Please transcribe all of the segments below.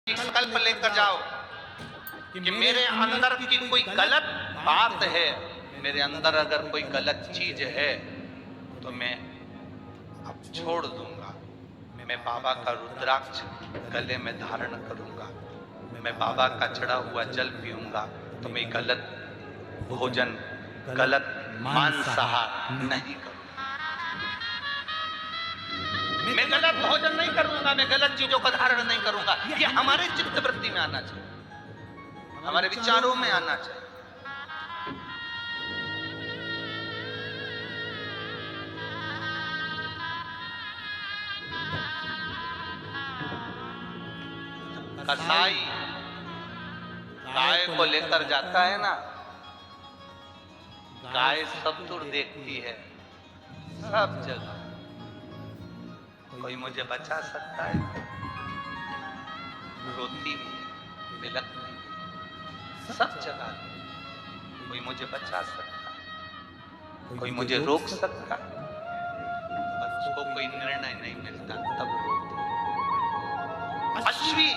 संकल्प लेकर जाओ कि मेरे अंदर की कोई गलत बात है, मेरे अंदर अगर कोई गलत चीज है तो मैं अब छोड़ दूंगा। मैं बाबा का रुद्राक्ष गले में धारण करूंगा, मैं बाबा का चढ़ा हुआ जल पीऊंगा, तो मैं गलत भोजन, गलत मांसाहार नहीं करूंगा। मैं गलत भोजन नहीं करूंगा, मैं गलत चीजों का धारण नहीं करूंगा। ये हमारे चित्त वृत्ति में आना चाहिए, हमारे विचारों में आना चाहिए। कसाई गाय को लेकर जाता है ना, गाय सब दूर देखती है, सब जगह। कोई मुझे बचा सकता है? रोती भी है, बिलखती भी, सब जगह। कोई मुझे बचा सकता है? कोई मुझे रोक सकता है? पर उसको कोई निर्णय नहीं मिलता, तब रोती है। अश्वी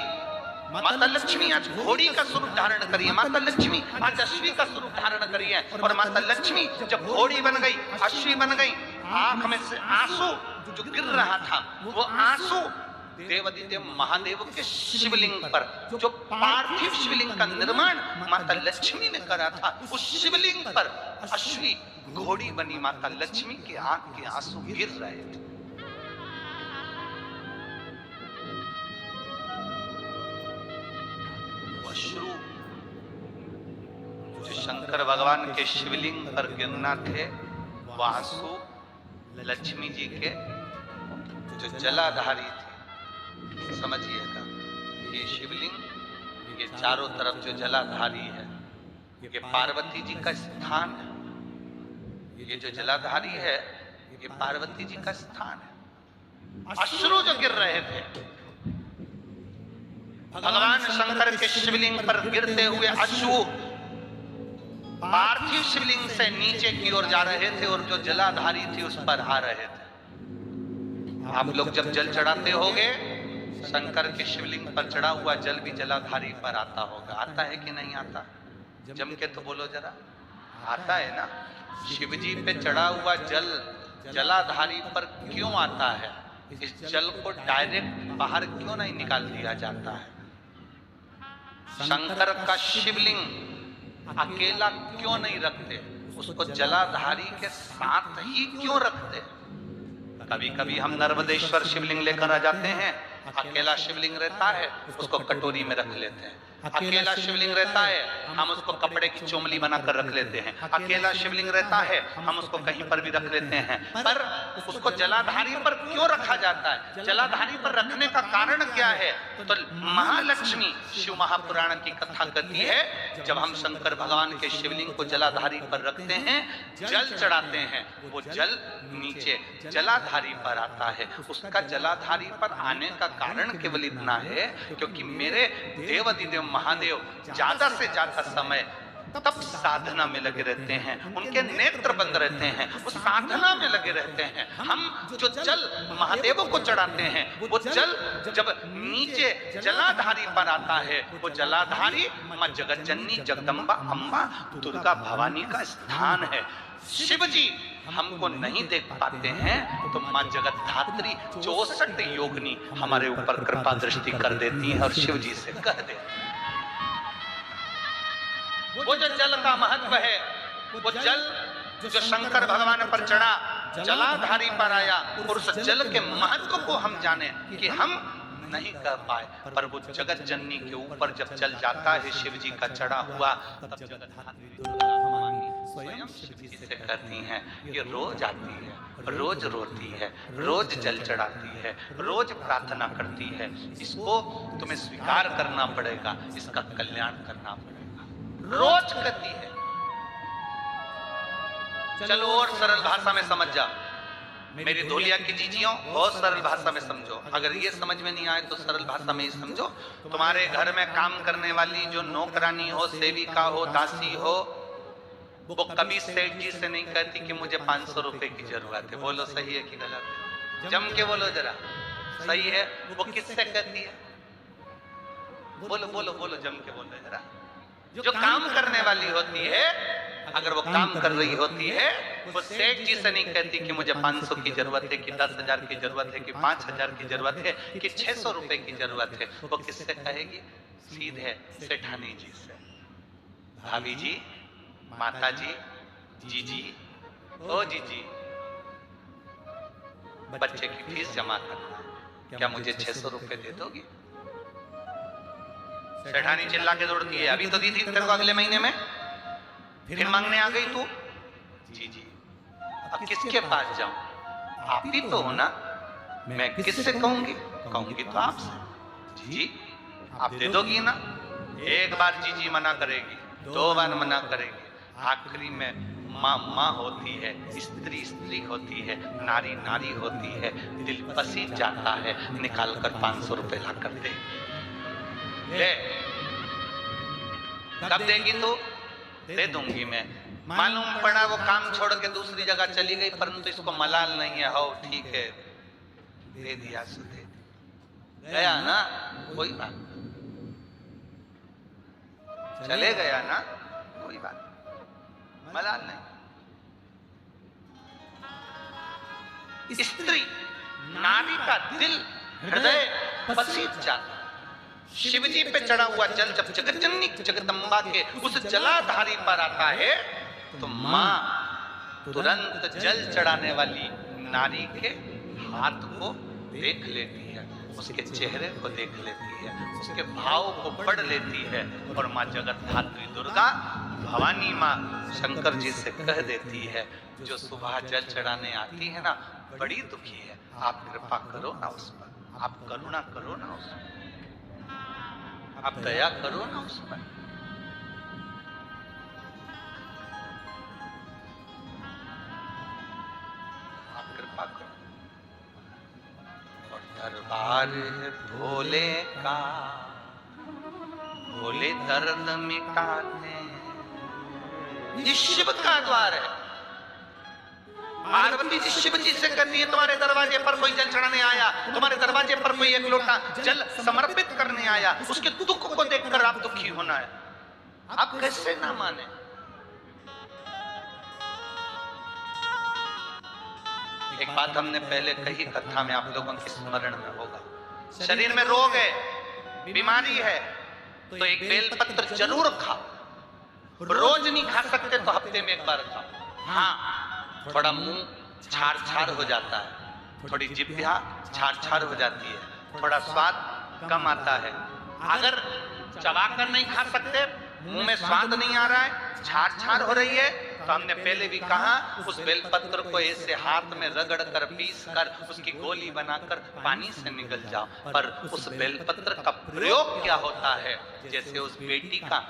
माता लक्ष्मी आज घोड़ी का स्वरूप धारण करी है, माता लक्ष्मी आज अश्वी का स्वरूप धारण करी है। और माता लक्ष्मी जब घोड़ी बन गई, अश्वी बन गई, आंख में से आंसू जो गिर रहा था, वो आंसू देवादिदेव महादेव के शिवलिंग पर, जो पार्थिव शिवलिंग का निर्माण माता लक्ष्मी ने करा था, उस शिवलिंग पर अश्वी घोड़ी बनी। माता लक्ष्मी की आंख के आंसू गिर रहे थे। अश्रु जो शंकर भगवान के शिवलिंग पर गिरना थे, वह आंसू लक्ष्मी जी के जो जलाधारी थे। समझिएगा, ये शिवलिंग, ये चारों तरफ जो जलाधारी है, ये पार्वती जी का स्थान है। ये जो जलाधारी है, ये पार्वती जी का स्थान है। अश्रु जो गिर रहे थे, भगवान शंकर के शिवलिंग पर गिरते हुए अश्रु पार्थिव शिवलिंग से नीचे की ओर जा रहे थे, और जो जलाधारी थी उस पर आ रहे थे। आप लोग जब जल चढ़ाते होगे, शंकर के शिवलिंग पर चढ़ा हुआ जल भी जलाधारी पर आता होगा। आता है कि नहीं आता? जम के तो बोलो जरा, आता है ना? शिव जी पे चढ़ा हुआ जल जलाधारी पर क्यों आता है? इस जल को डायरेक्ट बाहर क्यों नहीं निकाल दिया जाता है? शंकर का शिवलिंग अकेला क्यों नहीं रखते? उसको जलाधारी के साथ ही क्यों रखते? कभी कभी हम नर्मदेश्वर शिवलिंग लेकर आ जाते हैं, अकेला शिवलिंग रहता है, उसको कटोरी में रख लेते हैं। अकेला शिवलिंग रहता है, हम उसको कपड़े की चोमली बनाकर रख लेते हैं। अकेला शिवलिंग रहता है, हम उसको कहीं पर भी रख लेते हैं। पर उसको जलाधारी पर क्यों रखा जाता है? जलाधारी पर रखने का कारण क्या है? तो महालक्ष्मी शिव महापुराण की कथा कहती है, जब हम शंकर भगवान के शिवलिंग को जलाधारी पर रखते हैं, जल चढ़ाते हैं, वो जल नीचे जलाधारी पर आता है। उसका जलाधारी पर आने का कारण केवल इतना है क्योंकि मेरे देवादिदेव महादेव ज्यादा से ज्यादा समय तब साधना में लगे रहते हैं, उनके नेत्र बंद रहते हैं, वो साधना में लगे रहते हैं। हम जो जल महादेव को चढ़ाते हैं, वो जल जब नीचे जलाधारी पर आता है, वो जलाधारी मां जगतजननी जगदम्बा अम्बा दुर्गा भवानी का स्थान है। शिव जी हमको नहीं देख पाते हैं तो मां जगत धात्री 64 योगिनी हमारे ऊपर कृपा दृष्टि कर देती हैं और शिव जी से कह देती हैं। वो जो जल का महत्व है, वो जल जो शंकर भगवान पर चढ़ा, जलाधारी पर आया, और उस जल के महत्व को हम जाने कि हम नहीं कह पाए, पर वो जगत जननी के ऊपर जब जल जाता है शिव जी का चढ़ा हुआ, तब जगत धात्री दुर्गा भवानी स्वयं शिव जी से कहती हैं, ये रोज आती है, रोज रोती है, रोज जल चढ़ाती है, रोज प्रार्थना करती है। इसको तुम्हें स्वीकार करना पड़ेगा, इसका कल्याण करना पड़ेगा। रोज करती है। चलो और सरल भाषा में समझ जा मेरी धोलिया की जीजियों, बहुत सरल भाषा में समझो। अगर ये समझ में नहीं आए तो सरल भाषा में ही समझो। तुम्हारे घर में काम करने वाली जो नौकरानी हो, सेविका हो, दासी हो, वो कभी सेठ जी से नहीं कहती कि मुझे 500 रुपए की जरूरत है। बोलो सही है कि गलत है? जम के बोलो जरा, सही है। वो किससे कहती है? बोलो बोलो बोलो, जम के बोलो जरा। जो काम करने वाली होती है, अगर वो काम कर रही होती है, वो सेठ जी से नहीं कहती कि मुझे 500 की जरूरत है, कि 10,000 की जरूरत है, कि 5,000 की जरूरत है, कि 600 रुपए की जरूरत है। वो किससे कहेगी? सीधे सेठानी जी से। भाभी जी, माता जी, जीजी, ओ जीजी, बच्चे की फीस जमा करना है, क्या मुझे 600 रुपए दे दोगी? सेठानी चिल्ला के दौड़ती है, अभी तो दी थी तेरे को अगले महीने में, फिर मांगने आ गई तू? जी जी, अब किसके पास जाऊं? आप ही तो हो ना, मैं किससे कहूंगी? कहूंगी तो आपसे। जी आप दे दोगी ना? एक बार जी मना करेगी, 2 बार मना करेगी, आखिरी में माँ माँ होती है, स्त्री स्त्री होती है, नारी नारी होती है, दिल पसीज जाता है, निकाल कर 500 रुपए ला कर दे। ले, कब देगी तू? दे दूंगी मैं। मालूम पड़ा वो काम छोड़ के दूसरी जगह चली गई, परंतु इसको मलाल नहीं है। हो ठीक है, दे दिया सो दे गया ना, कोई बात, चले गया ना, कोई बात, मलाल नहीं। स्त्री नारी का दिल हृदय पसीज जाता। शिवजी पे चढ़ा हुआ जल जब जगतजननी जगदम्बा के उस जलाधारी पर आता है, तो माँ तुरंत जल चढ़ाने वाली नारी के हाथ को देख लेती है, उसके चेहरे को देख लेती है, उसके भाव को पढ़ लेती है, और माँ जगतधात्री दुर्गा भवानी माँ शंकर जी से कह देती है, जो सुबह जल चढ़ाने आती है ना, बड़ी दुखी है, आप कृपा करो ना उस पर, आप करुणा करो ना उस पर, आप दया करो ना उस पर। आप कृपा करो। और दरबार है भोले का, भोले दर्द मिटाते हैं। ये शिव का द्वार है। पार्वती जी शिव जी से कहती है, तुम्हारे दरवाजे पर कोई जल चढ़ाने आया, तुम्हारे दरवाजे पर कोई एक लोटा जल समर्पित करने आया, उसके दुख को देखकर आप दुखी होना है, आप कैसे ना माने? एक बात हमने पहले कही कथा में, आप लोगों के स्मरण में होगा, शरीर में रोग है, बीमारी है, तो एक बेलपत्र जरूर खाओ। रोज नहीं खा सकते तो हफ्ते में एक बार खाओ। हाँ, थोड़ा मुंह छार छार हो जाता है, थोड़ी जिह्वा छार छार हो जाती है, थोड़ा स्वाद कम आता है। अगर चबाकर नहीं खा सकते, मुंह में स्वाद नहीं आ रहा है, छार छार हो रही है, तो हमने पहले भी कहा, उस बेलपत्र को ऐसे हाथ में रगड़ कर, पीस कर, उसकी गोली बनाकर पानी से निगल जाओ। पर उस बेलपत्र का प्रयोग क्या होता है? जैसे उस बेटी का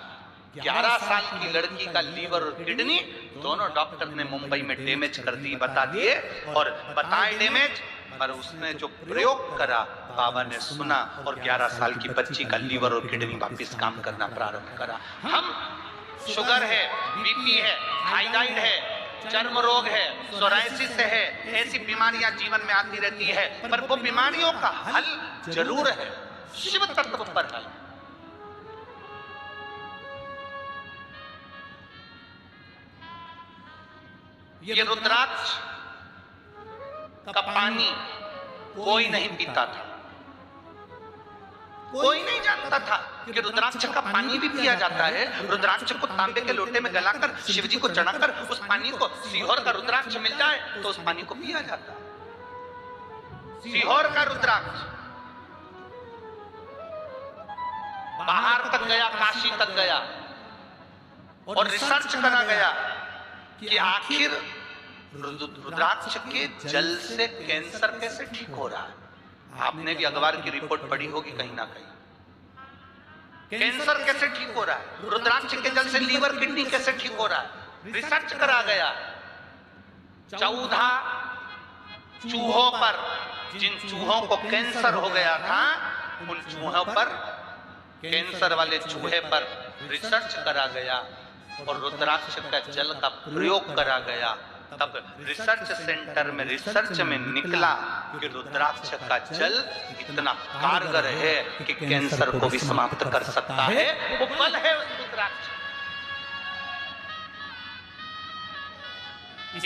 11 साल की लड़की का लीवर और किडनी दोनों डॉक्टर ने मुंबई में डैमेज कर दी, बता दिए, और बताए डैमेज, पर उसने जो प्रयोग करा, बाबा ने सुना, और 11 साल की बच्ची का लीवर और किडनी वापस काम करना प्रारंभ करा। हम शुगर है, बीपी है, थायराइड है, चर्म रोग है, सोराइसिस है, ऐसी बीमारियां जीवन में आती रहती है, पर वो बीमारियों का हल जरूर है, शिव तत्व पर हल। ये रुद्राक्ष का पानी कोई नहीं पीता था, कोई नहीं जानता था कि रुद्राक्ष का पानी भी पिया जाता है। रुद्राक्ष को तांबे के लोटे में गलाकर शिवजी को चढ़ाकर उस पानी को, सीहोर का रुद्राक्ष मिल जाए तो उस पानी को पिया जाता है। सीहोर का रुद्राक्ष बाहर तक गया, काशी तक गया, और रिसर्च करा गया कि आखिर रुद्राक्ष के जल से कैंसर कैसे ठीक हो रहा है। आपने भी अखबार की रिपोर्ट पढ़ी होगी कहीं ना कहीं, कैंसर कैसे ठीक हो रहा है, रुद्राक्ष के जल से लीवर किडनी कैसे ठीक हो रहा है। रिसर्च करा गया, 14 चूहों पर, जिन चूहों को कैंसर हो गया था, उन चूहों पर, कैंसर वाले चूहे पर रिसर्च करा गया, और रुद्राक्ष का जल का प्रयोग करा गया, तब रिसर्च सेंटर में रिसर्च में निकला कि रुद्राक्ष का जल इतना कारगर है कि कैंसर को भी समाप्त कर सकता है। वो बल है उस रुद्राक्ष।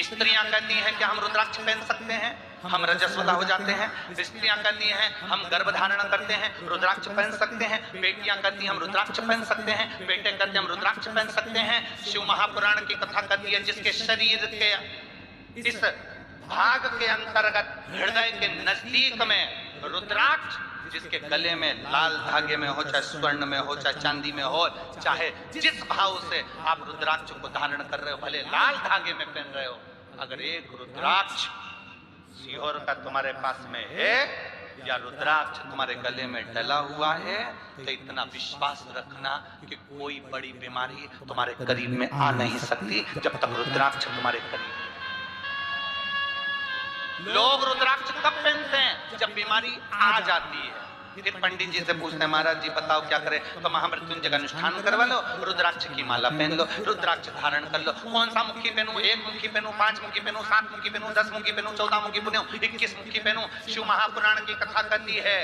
स्त्रियां कहती हैं कि हम रुद्राक्ष पहन सकते हैं, हम रजस्वला हो जाते हैं। स्त्रियां कहती हैं हम गर्भ धारण करते हैं, रुद्राक्ष पहन सकते हैं। बेटियां कहती हैं हम रुद्राक्ष पहन सकते हैं, बेटे कहते हैं हम रुद्राक्ष पहन सकते हैं। शिव महापुराण की कथा कहती है जिसके शरीर के इस भाग के अंतर्गत हृदय के नजदीक में रुद्राक्ष, जिसके गले में लाल धागे में हो, चाहे स्वर्ण में हो, चाहे चांदी में हो, चाहे जिस भाव से आप रुद्राक्ष को धारण कर रहे हो, भले लाल धागे में पहन रहे हो, अगर एक रुद्राक्ष सीहोर का तुम्हारे पास में है या रुद्राक्ष तुम्हारे गले में डला हुआ है, तो इतना विश्वास रखना कि कोई बड़ी बीमारी तुम्हारे करीब में आ नहीं सकती जब तक रुद्राक्ष तुम्हारे करीब। लोग रुद्राक्ष कब पहनते हैं? जब बीमारी आ जाती है। फिर पंडित जी से पूछते हैं महाराज जी बताओ क्या करें? तो महामृत्युंजय का अनुष्ठान करवा लो, रुद्राक्ष की माला पहन लो, रुद्राक्ष धारण कर लो। कौन सा मुखी पहनूं? 1 मुखी पहनूं, 5 मुखी पहनूं, 7 मुखी पहनूं, 10 मुखी पहनूं, 14 मुखी पहनूं, 21 मुखी पहनूं? शिव महापुराण की कथा कहती है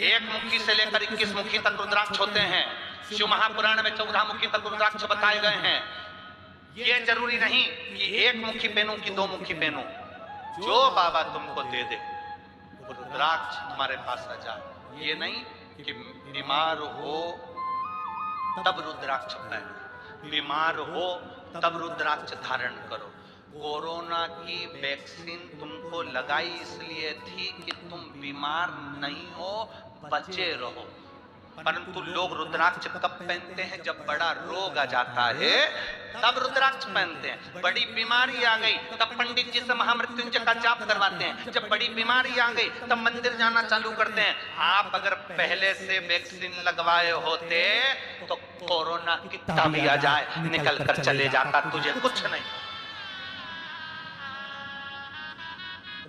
1 मुखी से लेकर 21 मुखी तक रुद्राक्ष होते हैं। शिव महापुराण में 14 मुखी तक रुद्राक्ष बताए गए हैं। ये जरूरी नहीं कि 1 मुखी पहनूं कि 2 मुखी पहनूं, जो बाबा तुमको दे दे रुद्राक्ष तुम्हारे पास आ जाए। ये नहीं कि बीमार हो तब रुद्राक्ष पहनो, बीमार हो तब रुद्राक्ष धारण करो। कोरोना की वैक्सीन तुमको लगाई इसलिए थी कि तुम बीमार नहीं हो, बचे रहो। परंतु लोग रुद्राक्ष कब पहनते हैं? जब बड़ा रोग आ जाता है तब रुद्राक्ष पहनते हैं। बड़ी बीमारी आ गई तब पंडित जी से महामृत्युंजय का जाप करवाते हैं। जब बड़ी बीमारी आ गई तब मंदिर जाना चालू करते हैं। आप अगर पहले से वैक्सीन लगवाए होते तो कोरोना कितना भी आ जाए निकल कर चले जाता, तुझे कुछ नहीं।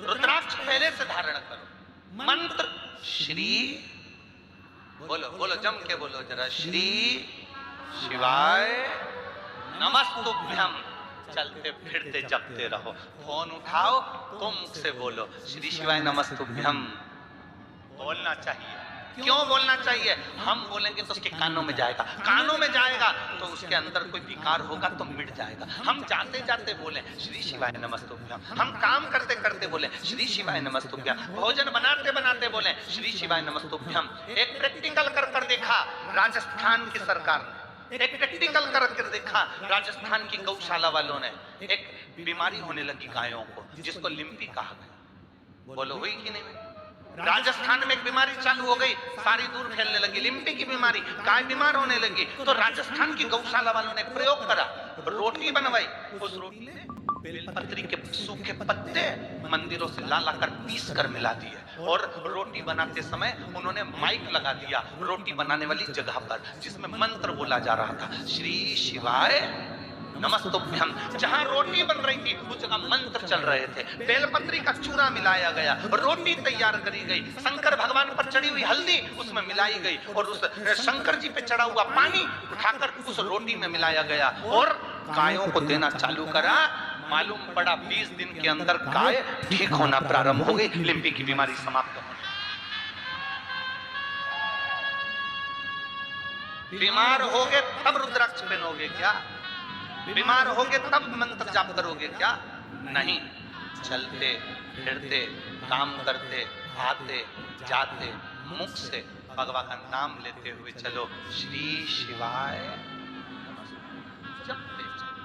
रुद्राक्ष पहले से धारण करो। मंत्र श्री बोलो, बोलो जम के बोलो जरा, श्री शिवाय नमस्तुभ्यम। चलते फिरते जपते रहो। फोन उठाओ तो मुख से बोलो श्री शिवाय नमस्तुभ्यम। बोलना चाहिए। क्यों बोलना चाहिए? हम बोलेंगे तो उसके कानों में जाएगा, कानों में जाएगा तो उसके अंदर कोई विकार होगा तो मिट जाएगा। हम जाते जाते बोले श्री शिवाय नमस्तुभ्यम, हम काम करते करते बोले श्री शिवाय नमस्तुभ्यम, भोजन बनाते बनाते बोले श्री शिवाय नमस्तुभ्यम। एक प्रैक्टिकल कर देखा राजस्थान की सरकार ने, एक प्रैक्टिकल कर देखा राजस्थान की गौशाला वालों ने। एक बीमारी होने लगी गायों को जिसको लिम्पी कहा गया। बोलो हुई कि नहीं? राजस्थान में एक बीमारी चालू हो गई, सारी दूर फैलने लगी, लिम्पी की बीमारी, गाय बीमार होने लगी। तो राजस्थान की गौशाला वालों ने प्रयोग करा, रोटी बनवाई। उस रोटी में बेलपत्री के सूखे पत्ते मंदिरों से ला कर पीस कर मिला दिए और रोटी बनाते समय उन्होंने माइक लगा दिया रोटी बनाने वाली जगह पर, जिसमें मंत्र बोला जा रहा था श्री शिवाय नमस्तुभ्यम। जहां रोटी बन रही थी उस जगह मंत्र चल रहे थे। बेलपत्री का चूरा मिलाया गया, रोटी तैयार करी गई, शंकर भगवान पर चढ़ी हुई हल्दी उसमें मिलाई गई और उस शंकर जी पे चढ़ा हुआ पानी उठाकर उस रोटी में मिलाया गया और गायों को देना चालू करा। मालूम पड़ा 20 दिन के अंदर गाय ठीक होना प्रारंभ हो गई, लिम्पी की बीमारी समाप्त हो गई। बीमार होगे तब रुद्राक्ष पहनोगे क्या? बीमार होगे तब मंत्र जाप करोगे क्या? नहीं। चलते फिरते काम करते आते जाते मुख से भगवान का नाम लेते हुए चलो श्री शिवाय जपते चलो,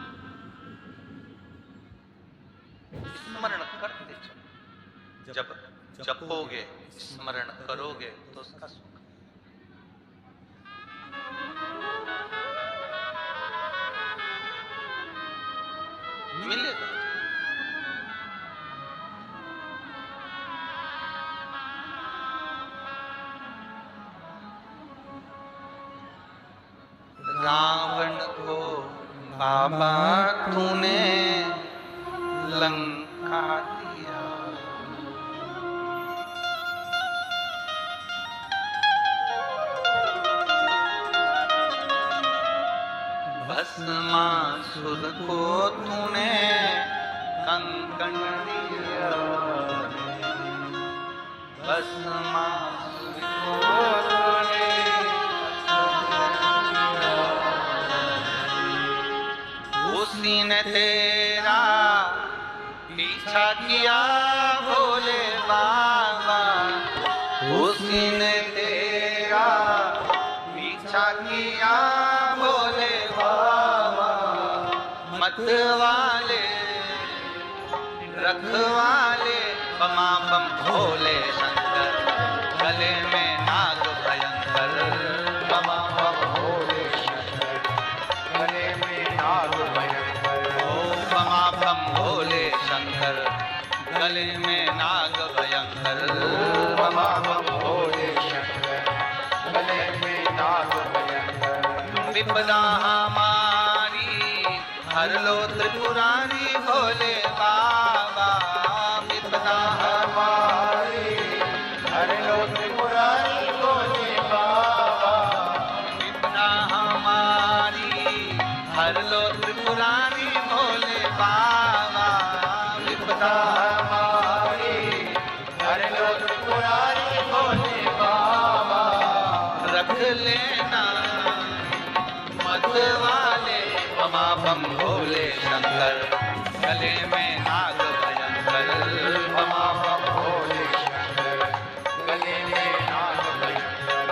स्मरण करते चलो। जब जपोगे स्मरण करोगे तो उसका सुख मिलेगा। रावण को बाबा तूने लंका दिया, बस भस्मासुर को तूने कंकण दिया, भस्मासुर को तूने उसी ने तेरा पीछा किया भोले बाबा, उसी ने तेरा पीछा किया भोले बाबा। मतवाले रखवाले बमा बम भोले शंकर, गले में नाग भयंकर बमा बम भोले शंकर, गले में नाग भयंकर। ओ बमा बम भोले शंकर, गले में नाग भयंकर बमा बम भोले शंकर, गले में नाग भयंकर। विपदा हमारी हर लो त्रिपुरारी भोले बाबा, विपदा हमारी हर लो त्रिपुरारी भोले बाबा, विपदा हमारी हर लो त्रिपुरारी भोले बाबा, विपदा हमारी हर लो त्रिपुरारी भोले बाबा। रख लेना मतवाले बमा बम भोले शंकर, गले में नाग भयंकर बमा बम भोले शंकर, गले में नाग भयंकर।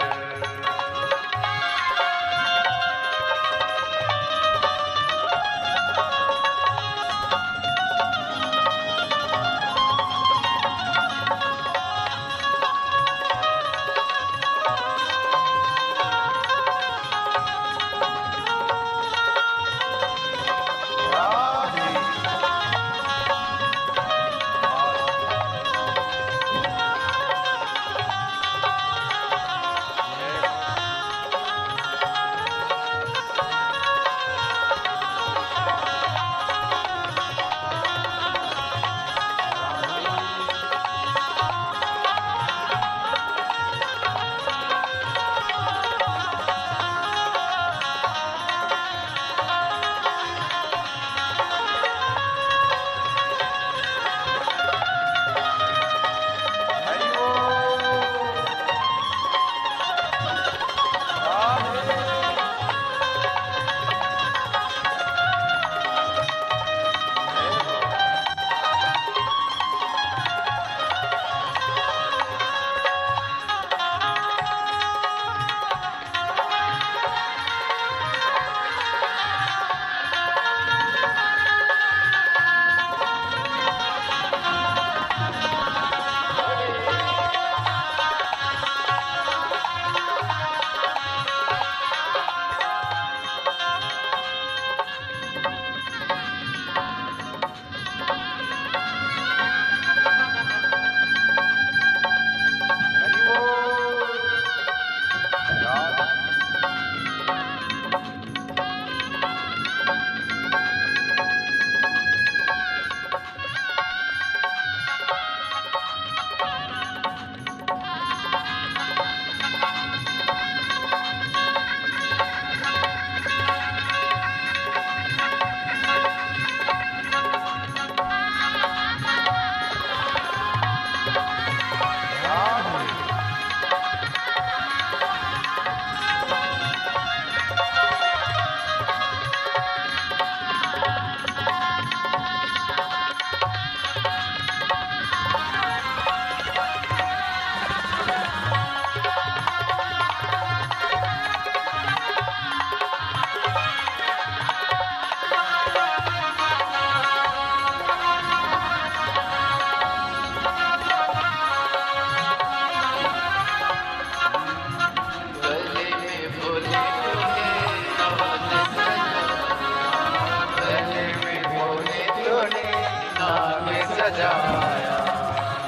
सजाया,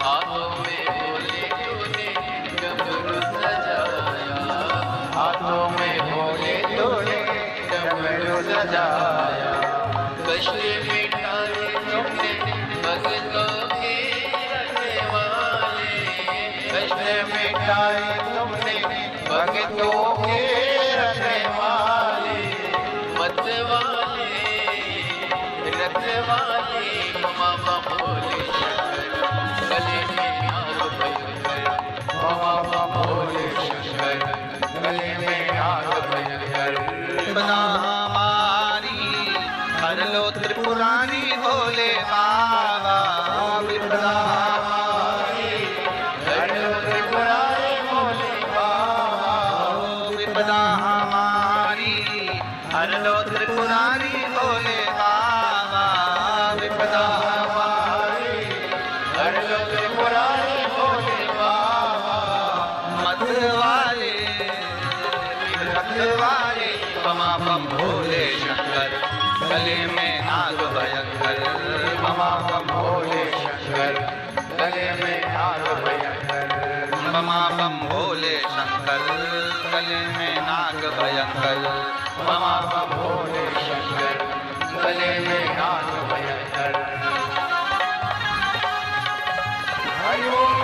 हाथों में भोले तूने डमरू सजाया, हाथों में भोले तूने डमरू सजाया। कष्ट मिटाए तुमने भक्तों के रखने वाले, कष्ट मिटाए तुमने भक्तों के रखने वाले। मतवाले गले में नाग भयंकर। विपदा हमारी हर लो त्रिपुरारी भोले बाबा। विपदा हमारी हर लो त्रिपुरारी भोले बाबा। विपदा हमारी हर लो त्रिपुरारी भोले बाबा। विपदा हमारी हर लो त्रिपुरारी भोले बाबा। मतवाले रखवाले पमा पम भोले शंकर गले में नाग भयंकर। पमा पम भोले शंकर गले में नाग भयंकर। पमा पम भोले शंकर गले में नाग भयंकर। पमा पम भोले शंकर गले में नाग भयंकर। हरि ओम।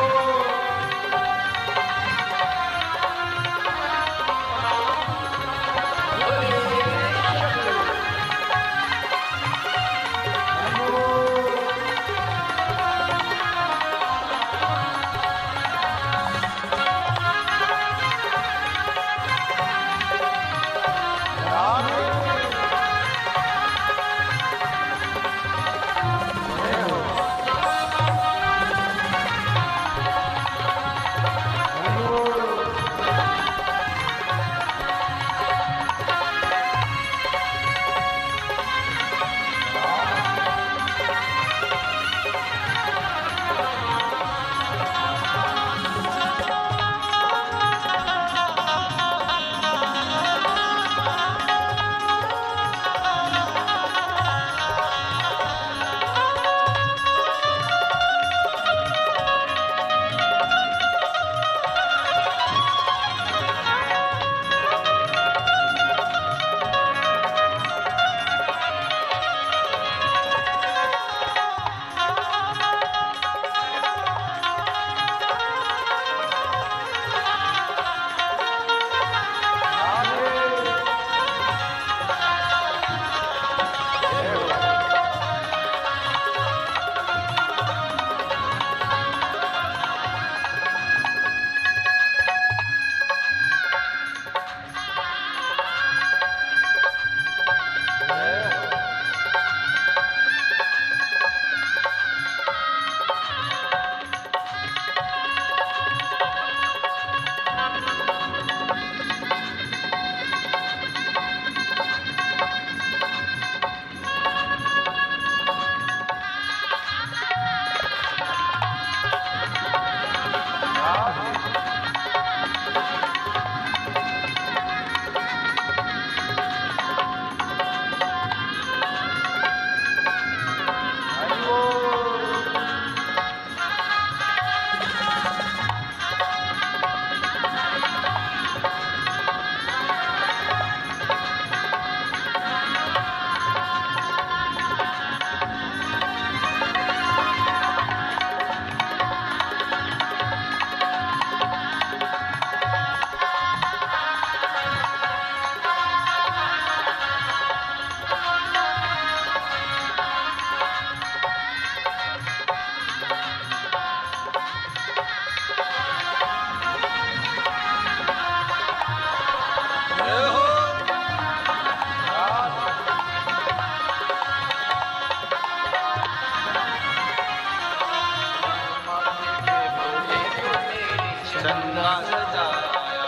चंदा सजाया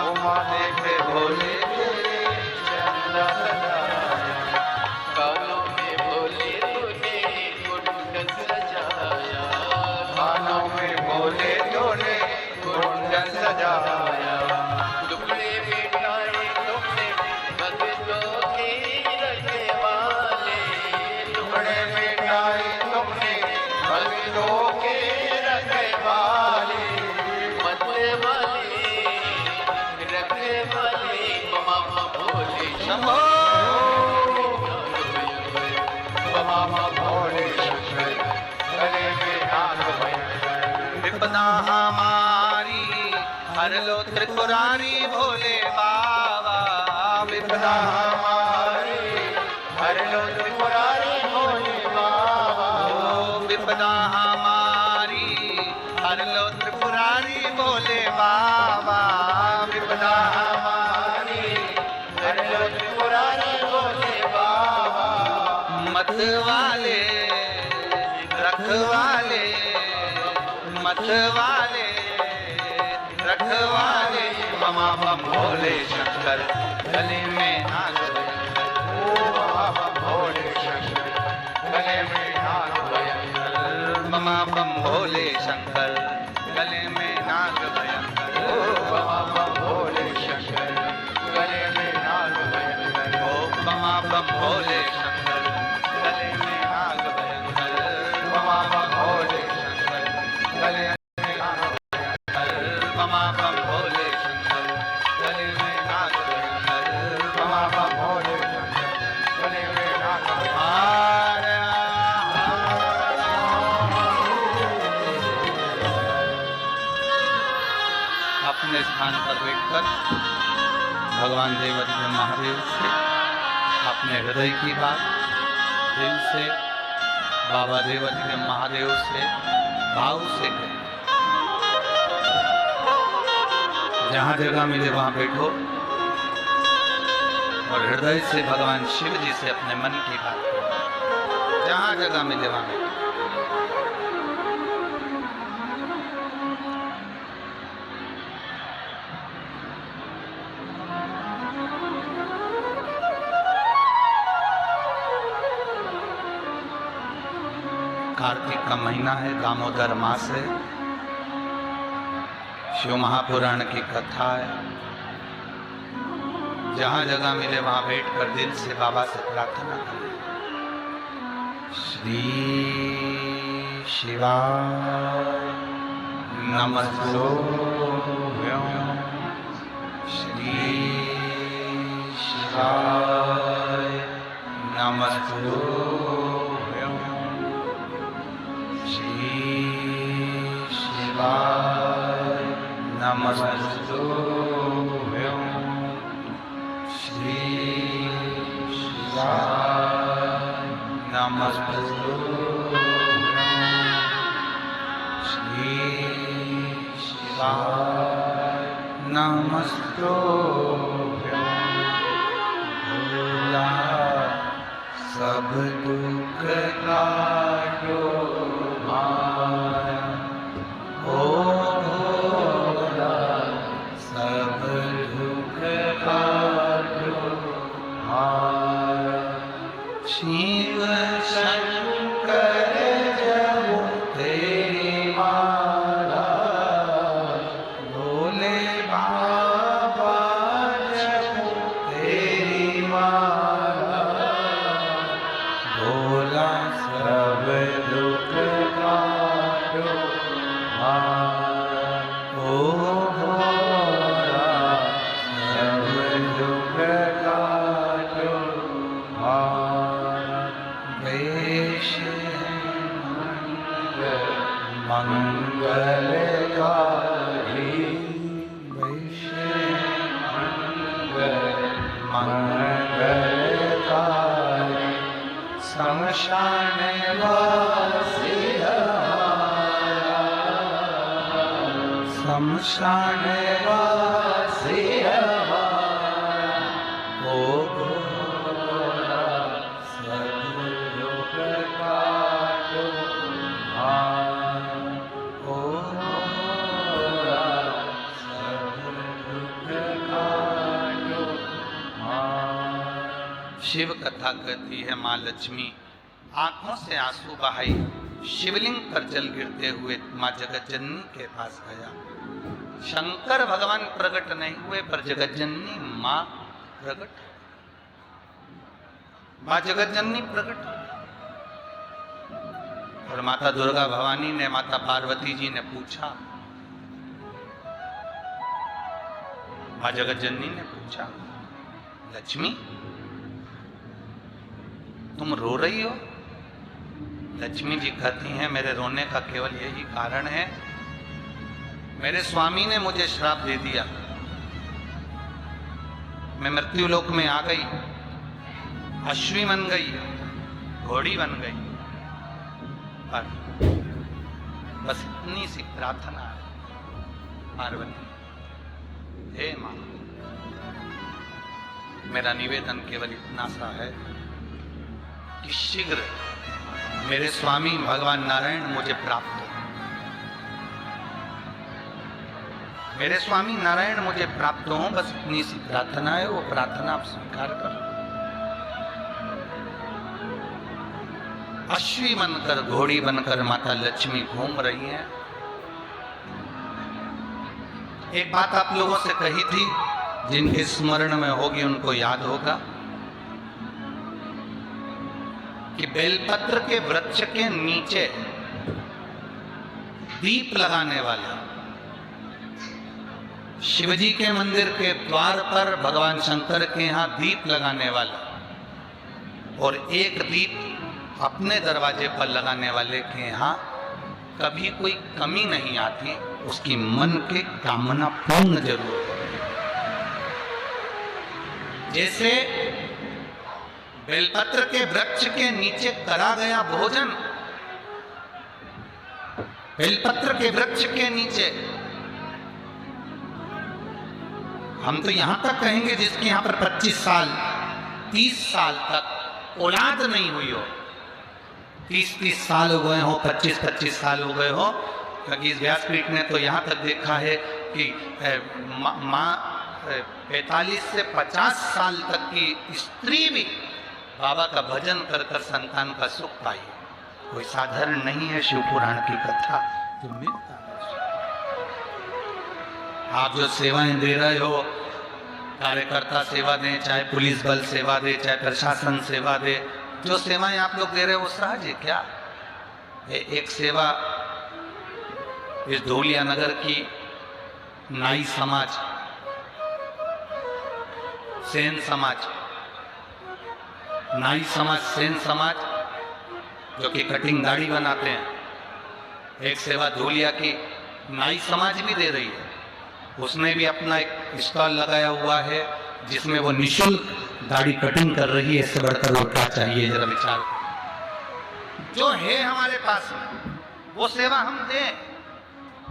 उमा देखे भोले तेरे चंदा सजाया। कानों में भोले तूने कुंडल सजाया। कानों में भोले तूने कुंडल सजाया। टुकड़े मिटाए तुमने भक्तों के रखवाले। टुकड़े मिटाए तुमने भक्तों के रखवाले। मतले वाले रखने वाले पमा भोले शंभो पमा भोले शंकर गले में नाग भयंकर। विपदा हमारी हर लो त्रिपुरारी भोले बाबा। विपदा हमारी हर लो त्रिपुरारी भोले बाबा। विपदा हमारी हर लो त्रिपुरारी भोले बाबा। विपदा हमारी बमा बम भोले शंकर गले में नाग भयंकर। बमा बम भोले शंकर गले में नाग भयंकर। बमा बम भोले शंकर गले में नाग भयंकर। बमा बम भोले शंकर गले में नाग भयंकर। ओ बमा बम भोले शंकर गले में नाग भयंकर। बमा बम भोले शंकर गले में नाग भयंकर। बमा बम भोले शंकर गले में नाग भयंकर। बमा बम भोले शंकर गले में नाग भयंकर। अपने स्थान पर बैठकर भगवान देवाधिदेव महादेव से अपने हृदय की बात दिल से बाबा देवाधिदेव महादेव से भाव से कहें। जहाँ जगह मिले वहाँ बैठो और हृदय से भगवान शिव जी से अपने मन की बात करो। जहाँ जगह मिले वहाँ बैठो। कार्तिक का महीना है, दामोदर मास है, शिव महापुराण की कथा है। जहां जगह मिले वहां बैठकर दिल से बाबा से प्रार्थना करें। श्री शिवाय नमस्तुभ्यं। श्री शिवाय नमस्तुभ्यं। श्री शिवाय नमस्तुभ्यं। श्री शिवाय नमस्तुभ्यं। श्री शिवाय नमस्तुभ्यं। भोला सब दुख काटो माया। ओ भोला सब दुख काटो माया। शिव शंकर जब तेरी माला। भोले बाबा जब तेरी माला। भोला सब दुख काटो माया। ओ भोला सब दुख काटो माया। वेश मंगलकारी। वेश मंगलकारी। शमशान वासी हमारा। शमशान वासी हमारा। ओ भोला सब दुख काटो माया। ओ भोला सब दुख काटो माया। शिव कथा कहती है माँ लक्ष्मी आंखों से आंसू बहाई शिवलिंग पर जल गिरते हुए माँ जगतजननी के पास गया। शंकर भगवान प्रकट नहीं हुए पर जगतजननी माँ प्रकट। माँ जगतजननी प्रकट और माता दुर्गा भवानी ने माता पार्वती जी ने पूछा। माँ जगतजननी ने पूछा, लक्ष्मी तुम रो रही हो? लक्ष्मी जी कहती हैं मेरे रोने का केवल यही कारण है, मेरे स्वामी ने मुझे श्राप दे दिया। मैं मृत्युलोक में आ गई, अश्वी बन गई, घोड़ी बन गई, पर बस इतनी सी प्रार्थना है पार्वती, हे मां मेरा निवेदन केवल इतना सा है कि शीघ्र मेरे स्वामी भगवान नारायण मुझे प्राप्त हो। मेरे स्वामी नारायण मुझे प्राप्त हो, बस इतनी सी प्रार्थना है, वो प्रार्थना आप स्वीकार करो। अश्वी बनकर, घोड़ी बनकर माता लक्ष्मी घूम रही है। एक बात आप लोगों से कही थी, जिनके स्मरण में होगी उनको याद होगा, कि बेलपत्र के वृक्ष के नीचे दीप लगाने वाला, शिवजी के मंदिर के द्वार पर भगवान शंकर के यहां दीप लगाने वाला, और एक दीप अपने दरवाजे पर लगाने वाले के यहां कभी कोई कमी नहीं आती, उसकी मन की कामना पूर्ण जरूर हो। जैसे बेलपत्र के वृक्ष के नीचे करा गया भोजन, बेलपत्र के वृक्ष के नीचे, हम तो यहां तक कहेंगे जिसके यहां पर 25 साल 30 साल तक औलाद नहीं हुई हो, 30-30 साल हो गए हो, 25-25 साल हो गए हो, क्योंकि इस व्यासपीठ ने तो यहाँ तक देखा है कि माँ 45 से 50 साल तक की स्त्री भी बाबा का भजन कर कर संतान का सुख पाई। कोई साधारण नहीं है शिव पुराण की कथा जो मिलता है। आप जो सेवाएं दे रहे हो, कार्यकर्ता सेवा दें, चाहे पुलिस बल सेवा दे, चाहे प्रशासन सेवा दे, जो सेवाएं आप लोग दे रहे हो वो सहज है क्या? एक सेवा इस धौलिया नगर की नाई समाज, सेन समाज, नाई समाज, सेन समाज जो कि कटिंग दाढ़ी बनाते हैं, एक सेवा धौलिया की नाई समाज भी दे रही है। उसने भी अपना एक स्टॉल लगाया हुआ है जिसमें वो निःशुल्क दाढ़ी कटिंग कर रही है। इससे बढ़कर और क्या चाहिए? जरा विचार जो है हमारे पास वो सेवा हम दें,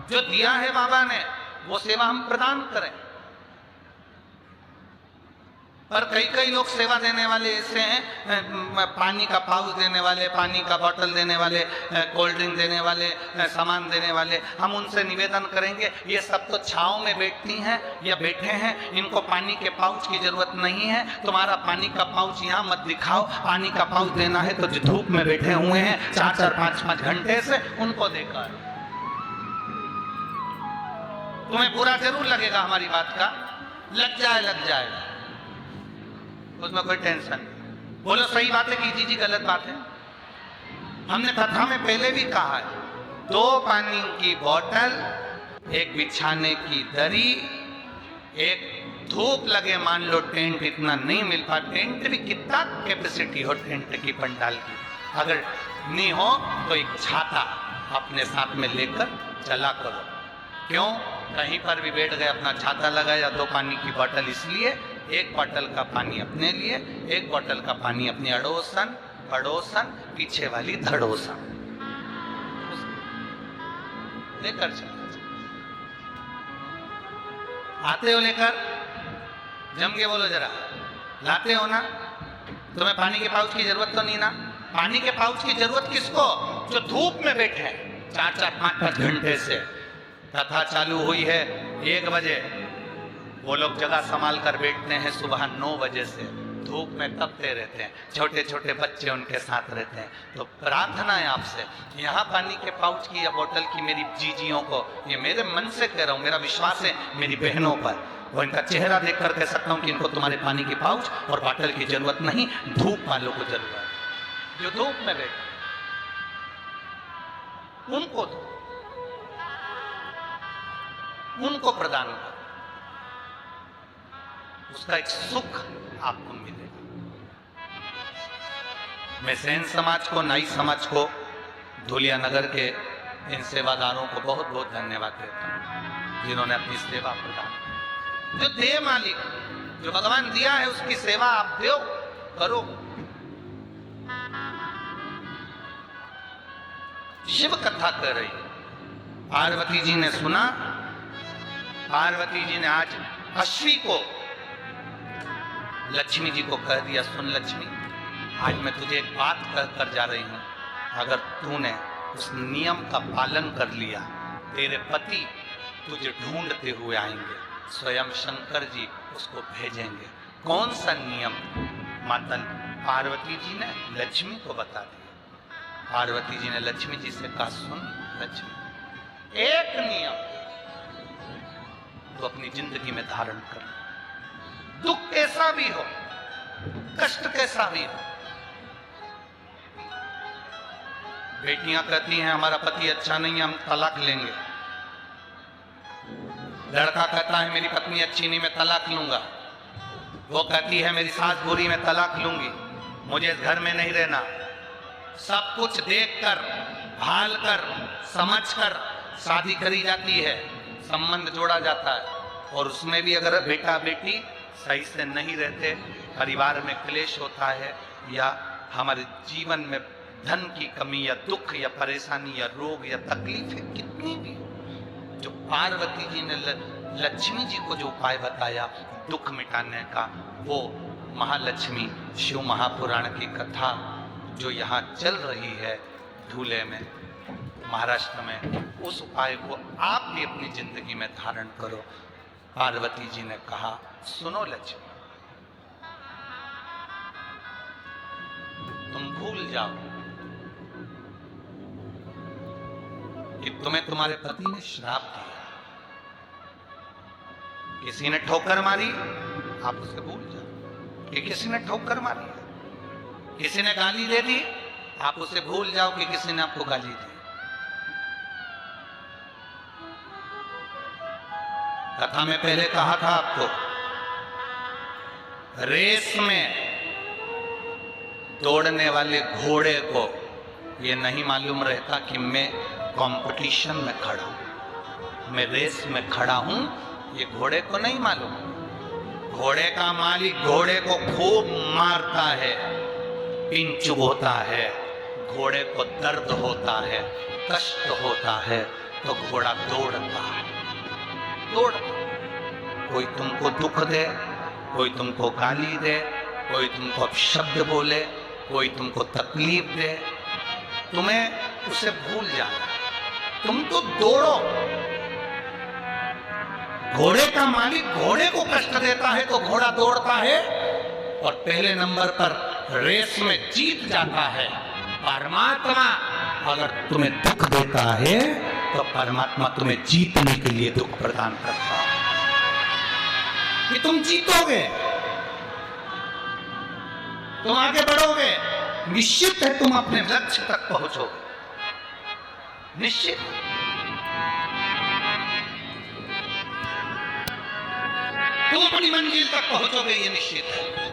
जो दिया है बाबा ने वो सेवा हम प्रदान करें। पर कई लोग सेवा देने वाले ऐसे हैं, पानी का पाउच देने वाले, पानी का बोतल देने वाले, कोल्ड ड्रिंक देने वाले, सामान देने वाले। हम उनसे निवेदन करेंगे, ये सब तो छांव में बैठती हैं या बैठे हैं, इनको पानी के पाउच की जरूरत नहीं है। तुम्हारा पानी का पाउच यहाँ मत दिखाओ, पानी का पाउच देना है तो जो धूप में बैठे हुए हैं 4-4, 5-5 घंटे से, उनको देकर। तुम्हें बुरा जरूर लगेगा हमारी बात का, लग जाए, उसमें कोई टेंशन नहीं। बोलो सही बात है कि जी गलत बात है। हमने कथा में पहले भी कहा है, 2 पानी की बोतल, एक बिछाने की दरी, एक धूप लगे, मान लो टेंट इतना नहीं मिल पा, टेंट भी कितना कैपेसिटी हो टेंट की पंडाल की, अगर नहीं हो तो एक छाता अपने साथ में लेकर चला करो। क्यों? कहीं पर भी बैठ गए अपना छाता लगाया, 2 पानी की बोतल, इसलिए एक बोतल का पानी अपने लिए, एक बोतल का पानी अपनी पड़ोसन, पीछे वाली धड़ोसन लेकर चलो। आते हो लेकर? जम के बोलो जरा, लाते हो ना? तुम्हें पानी के पाउच की जरूरत तो नहीं ना? पानी के पाउच की जरूरत किसको? जो धूप में बैठे हैं 4-4, 5-5 घंटे से। कथा चालू हुई है 1 बजे, वो लोग जगह संभाल कर बैठते हैं सुबह 9 बजे से, धूप में तपते रहते हैं, छोटे छोटे बच्चे उनके साथ रहते हैं। तो प्रार्थना है आपसे, यहाँ पानी के पाउच की या बोतल की मेरी जीजियों को, ये मेरे मन से कह रहा हूँ, मेरा विश्वास है मेरी बहनों पर, वो इनका चेहरा देखकर कह सकता हूँ कि इनको तुम्हारे पानी की पाउच और बोतल की जरूरत नहीं, धूप वालों को जरूरत है, जो धूप में बैठे उनको दो, उनको प्रदान करो, उसका एक सुख आपको मिलेगा। मैं सेन समाज को, नाई समाज को, धौलिया नगर के इन सेवादारों को बहुत बहुत धन्यवाद देता हूं, जिन्होंने अपनी सेवा प्रदान, जो दे मालिक, जो भगवान दिया है उसकी सेवा आप दो, करो। शिव कथा कर रही, पार्वती जी ने सुना, पार्वती जी ने आज अश्वी को लक्ष्मी जी को कह दिया, सुन लक्ष्मी, आज मैं तुझे एक बात कहकर जा रही हूं, अगर तूने उस नियम का पालन कर लिया, तेरे पति तुझे ढूंढते हुए आएंगे, स्वयं शंकर जी उसको भेजेंगे। कौन सा नियम? माता पार्वती जी ने लक्ष्मी को बता दिया। पार्वती जी ने लक्ष्मी जी से कहा, सुन लक्ष्मी, एक नियम तो अपनी जिंदगी में धारण कर, दुख कैसा भी हो, कष्ट कैसा भी हो। बेटियां कहती हैं हमारा पति अच्छा नहीं है, हम तलाक लेंगे। लड़का कहता है मेरी पत्नी अच्छी नहीं, मैं तलाक लूंगा। वो कहती है मेरी सास बुरी, मैं तलाक लूंगी, मुझे इस घर में नहीं रहना। सब कुछ देखकर, भालकर, समझकर शादी करी जाती है, संबंध जोड़ा जाता है। और उसमें भी अगर बेटा बेटी सही से नहीं रहते, परिवार में क्लेश होता है, या हमारे जीवन में धन की कमी या दुख या परेशानी या रोग या तकलीफ कितनी भी, जो पार्वती जी ने लक्ष्मी जी को जो उपाय बताया दुख मिटाने का, वो महालक्ष्मी शिव महापुराण की कथा जो यहाँ चल रही है धूले में, महाराष्ट्र में, उस उपाय को आप भी अपनी जिंदगी में धारण करो। पार्वती जी ने कहा, सुनो लक्ष्मी, तुम भूल जाओ कि तुम्हें तुम्हारे पति ने श्राप दिया। किसी ने ठोकर मारी, आप उसे भूल जाओ कि किसी ने ठोकर मारी। किसी ने गाली दे दी, आप उसे भूल जाओ कि किसी ने आपको गाली दी। कथा में पहले कहा था आपको, रेस में दौड़ने वाले घोड़े को ये नहीं मालूम रहता कि मैं कंपटीशन में खड़ा हूं, मैं रेस में खड़ा हूं, ये घोड़े को नहीं मालूम। घोड़े का मालिक घोड़े को खूब मारता है, पिंच होता है, घोड़े को दर्द होता है, कष्ट होता है, तो घोड़ा दौड़ता है। दौड़, कोई तुमको दुख दे, कोई तुमको गाली दे, कोई तुमको अपशब्द बोले, कोई तुमको तकलीफ दे, तुम्हें उसे भूल जाना, तुम तो दौड़ो। घोड़े का मालिक घोड़े को कष्ट देता है तो घोड़ा दौड़ता है और पहले नंबर पर रेस में जीत जाता है। परमात्मा अगर तुम्हें दुख देता है तो परमात्मा तुम्हें जीतने के लिए दुख प्रदान करता है कि तुम जीतोगे, तुम आगे बढ़ोगे, निश्चित है तुम अपने लक्ष्य तक पहुंचोगे, निश्चित। तुम अपनी मंजिल तक पहुंचोगे, ये निश्चित है।